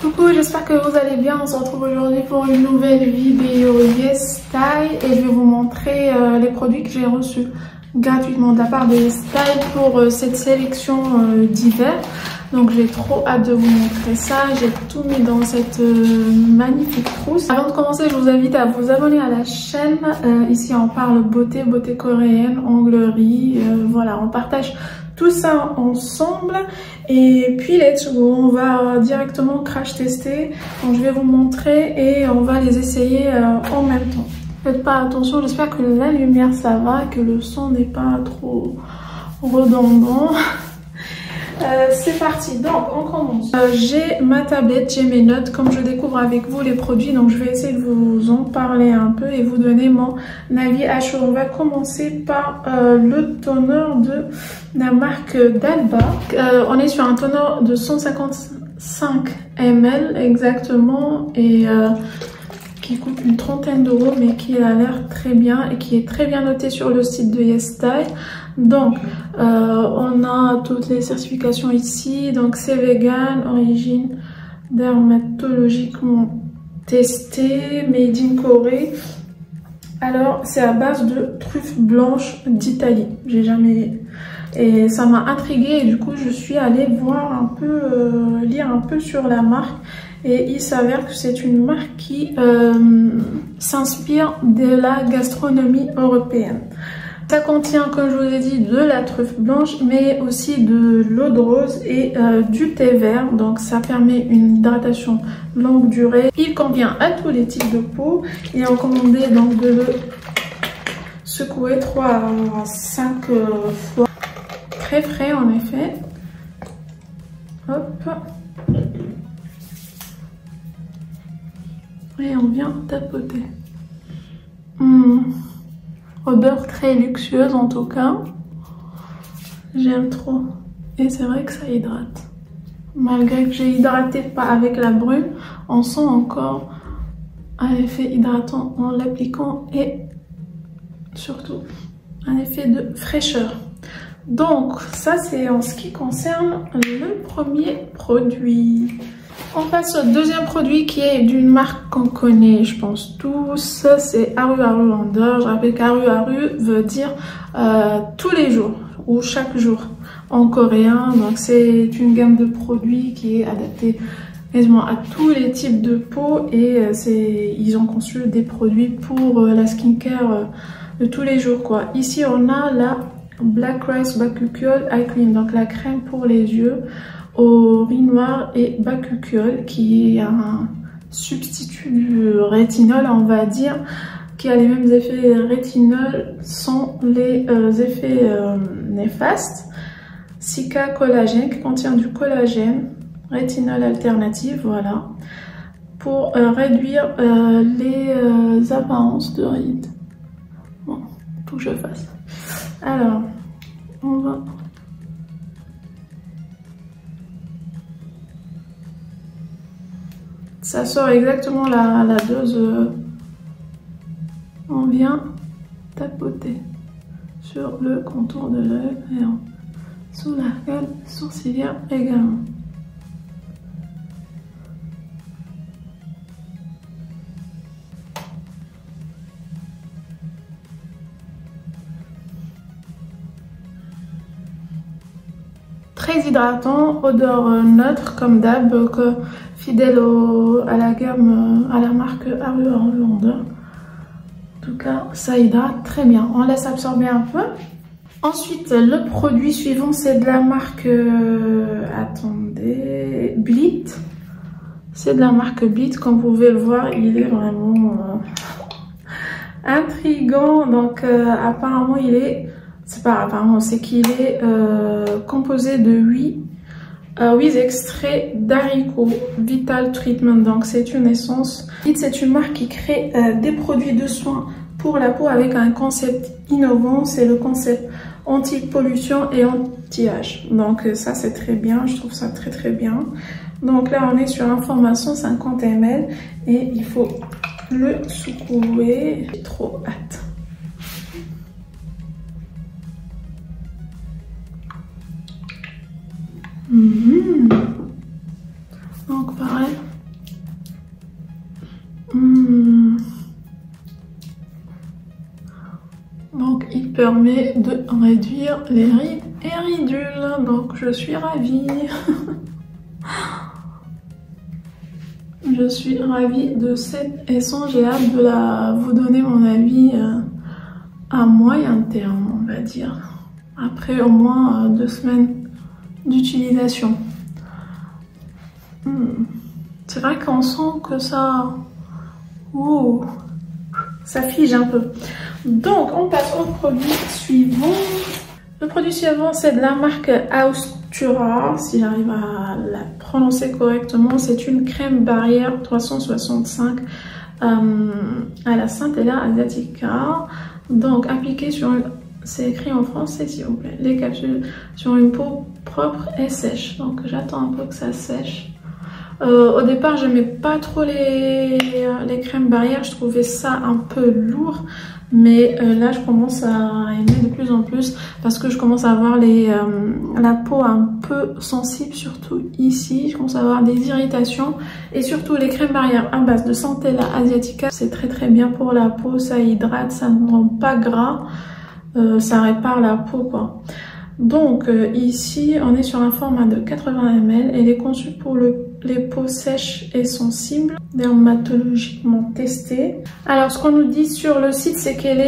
Coucou, j'espère que vous allez bien. On se retrouve aujourd'hui pour une nouvelle vidéo YesStyle et je vais vous montrer les produits que j'ai reçus gratuitement de la part de YesStyle pour cette sélection d'hiver. Donc j'ai trop hâte de vous montrer ça. J'ai tout mis dans cette magnifique trousse. Avant de commencer, je vous invite à vous abonner à la chaîne. Ici on parle beauté coréenne, onglerie, voilà, on partage tout ça ensemble. Et puis let's go, on va directement crash tester. Donc je vais vous montrer et on va les essayer en même temps. Faites pas attention, j'espère que la lumière ça va, que le son n'est pas trop redondant. C'est parti, donc on commence. J'ai ma tablette, j'ai mes notes, comme je découvre avec vous les produits, donc je vais essayer de vous en parler un peu et vous donner mon avis à chaud. On va commencer par le toner de la marque d'Alba. On est sur un toner de 155 ml exactement et qui coûte une trentaine d'euros, mais qui a l'air très bien et qui est très bien noté sur le site de YesStyle. Donc on a toutes les certifications ici, donc c'est vegan, origine dermatologiquement testée, made in Corée. Alors c'est à base de truffes blanches d'Italie, j'ai jamais, et ça m'a intriguée et du coup je suis allée voir un peu, lire un peu sur la marque. Et il s'avère que c'est une marque qui s'inspire de la gastronomie européenne. Ça contient, comme je vous ai dit, de la truffe blanche, mais aussi de l'eau de rose et du thé vert. Donc ça permet une hydratation longue durée. Il convient à tous les types de peau. Il est recommandé donc de le secouer 3 à 5 fois. Très frais en effet. Hop. Et on vient tapoter. Odeur très luxueuse en tout cas. J'aime trop. Et c'est vrai que ça hydrate. Malgré que j'ai hydraté pas avec la brune, on sent encore un effet hydratant en l'appliquant et surtout un effet de fraîcheur. Donc ça c'est en ce qui concerne le premier produit. On passe au deuxième produit qui est d'une marque qu'on connaît, je pense tous, c'est Haru Haru Wonder. Je rappelle qu'Haru Haru veut dire tous les jours ou chaque jour en coréen. Donc c'est une gamme de produits qui est adaptée quasiment à tous les types de peau et ils ont conçu des produits pour la skincare de tous les jours quoi. Ici on a la Black Rice Bakuchiol Eye Cream, donc la crème pour les yeux au riz noir et bakuchiol, qui est un substitut du rétinol, on va dire, qui a les mêmes effets rétinol sans les effets néfastes. Cica collagène, qui contient du collagène, rétinol alternatif, voilà, pour réduire les apparences de rides. Bon, faut que je fasse. Alors, on va... Ça sort exactement la dose. On vient tapoter sur le contour de l'œil et sous l'arcade sourcilière également. Très hydratant, odeur neutre comme d'hab, fidèle à la gamme, à la marque Haru Haru Wonder. En tout cas, ça hydrate très bien. On laisse absorber un peu. Ensuite, le produit suivant, c'est de la marque, attendez, Blit. C'est de la marque Blit, comme vous pouvez le voir, il est vraiment intriguant. Donc, apparemment, il est... C'est pas apparemment, c'est qu'il est composé de 8 extraits d'haricots Vital Treatment. Donc c'est une essence. C'est une marque qui crée des produits de soins pour la peau avec un concept innovant. C'est le concept anti-pollution et anti-âge. Donc ça c'est très bien, je trouve ça très très bien. Donc là on est sur un format 150 ml et il faut le secouer. J'ai trop hâte. Donc pareil, permet de réduire les rides et ridules. Donc je suis ravie. Je suis ravie de cette essence. J'ai hâte de vous donner mon avis à moyen terme, on va dire. Après au moins 2 semaines d'utilisation. C'est vrai qu'on sent que ça... Ouh, ça fige un peu. Donc on passe au produit suivant. Le produit suivant, c'est de la marque Haustura, si j'arrive à la prononcer correctement. C'est une crème barrière 365 à la Centella asiatica. Donc appliquée sur une... C'est écrit en français s'il vous plaît. Les capsules sur une peau propre et sèche. Donc j'attends un peu que ça sèche. Au départ, j'aimais pas trop les crèmes barrières. Je trouvais ça un peu lourd. Mais là, je commence à aimer de plus en plus parce que je commence à avoir la peau un peu sensible, surtout ici. Je commence à avoir des irritations et surtout les crèmes barrières à base de Centella asiatica. C'est très très bien pour la peau, ça hydrate, ça ne rend pas gras, ça répare la peau quoi. Donc ici, on est sur un format de 80 ml. Elle est conçue pour les peaux sèches et sensibles, dermatologiquement testée. Alors ce qu'on nous dit sur le site, c'est qu'elle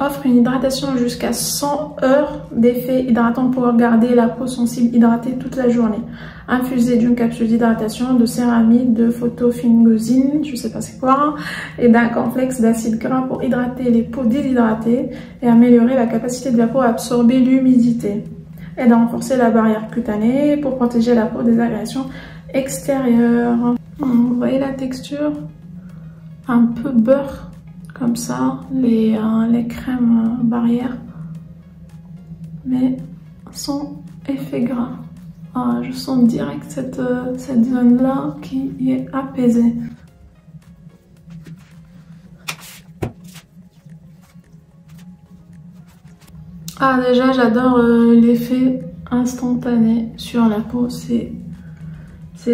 offre une hydratation jusqu'à 100 heures d'effet hydratant pour garder la peau sensible hydratée toute la journée. Infusée d'une capsule d'hydratation, de céramide, de photofingosine, je sais pas c'est quoi, et d'un complexe d'acide gras pour hydrater les peaux déshydratées et améliorer la capacité de la peau à absorber l'humidité. Aide à renforcer la barrière cutanée pour protéger la peau des agressions extérieures. Vous voyez la texture? Un peu beurre, comme ça, les crèmes barrières, mais sans effet gras. Ah, je sens direct cette zone-là qui est apaisée. Ah déjà, j'adore l'effet instantané sur la peau, c'est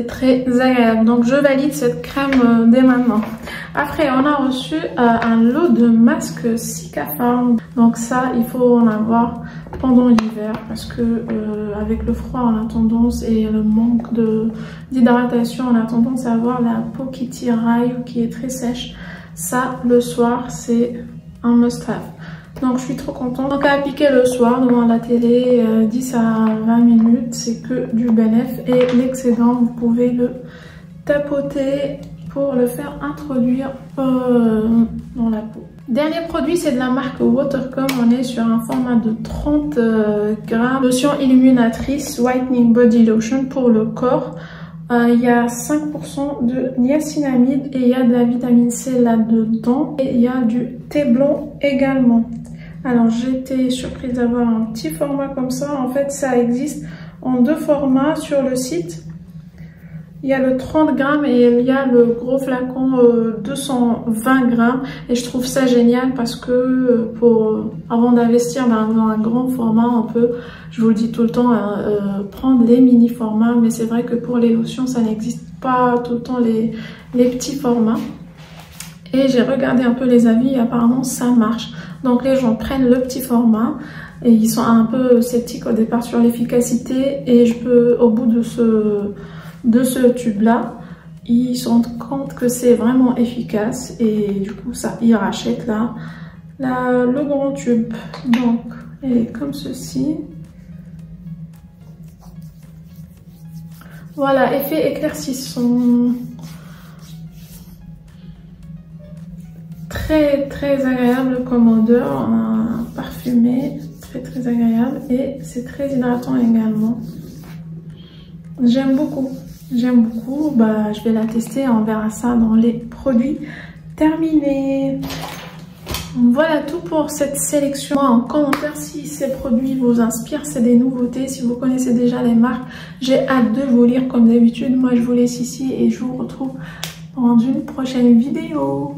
très agréable. Donc je valide cette crème dès maintenant. Après, on a reçu un lot de masques Cicafarm. Donc ça, il faut en avoir pendant l'hiver parce que avec le froid, on a tendance et le manque d'hydratation, on a tendance à avoir la peau qui tiraille ou qui est très sèche. Ça, le soir, c'est un must-have. Donc je suis trop contente. Donc à appliquer le soir devant la télé, 10 à 20 minutes, c'est que du bénéf. Et l'excédent, vous pouvez le tapoter pour le faire introduire dans la peau. Dernier produit, c'est de la marque Watercome. On est sur un format de 30 grammes. Lotion illuminatrice Whitening Body Lotion pour le corps. Il y a 5% de niacinamide et il y a de la vitamine C là-dedans. Et il y a du thé blanc également. Alors j'étais surprise d'avoir un petit format comme ça. En fait ça existe en 2 formats sur le site. Il y a le 30 grammes et il y a le gros flacon 220 grammes. Et je trouve ça génial parce que avant d'investir dans un grand format, on peut, je vous le dis tout le temps, prendre les mini formats. Mais c'est vrai que pour les lotions, ça n'existe pas tout le temps les petits formats. Et j'ai regardé un peu les avis et apparemment ça marche. Donc les gens prennent le petit format et ils sont un peu sceptiques au départ sur l'efficacité. Et au bout de ce tube là, ils se rendent compte que c'est vraiment efficace. Et du coup ça, ils rachètent le grand tube. Donc elle est comme ceci. Voilà, effet éclaircissant. Très agréable comme odeur, parfumé, très agréable et c'est très hydratant également. J'aime beaucoup, bah, je vais la tester, on verra ça dans les produits terminés. Voilà tout pour cette sélection. En commentaire si ces produits vous inspirent, c'est des nouveautés, si vous connaissez déjà les marques, j'ai hâte de vous lire comme d'habitude. Moi je vous laisse ici et je vous retrouve dans une prochaine vidéo.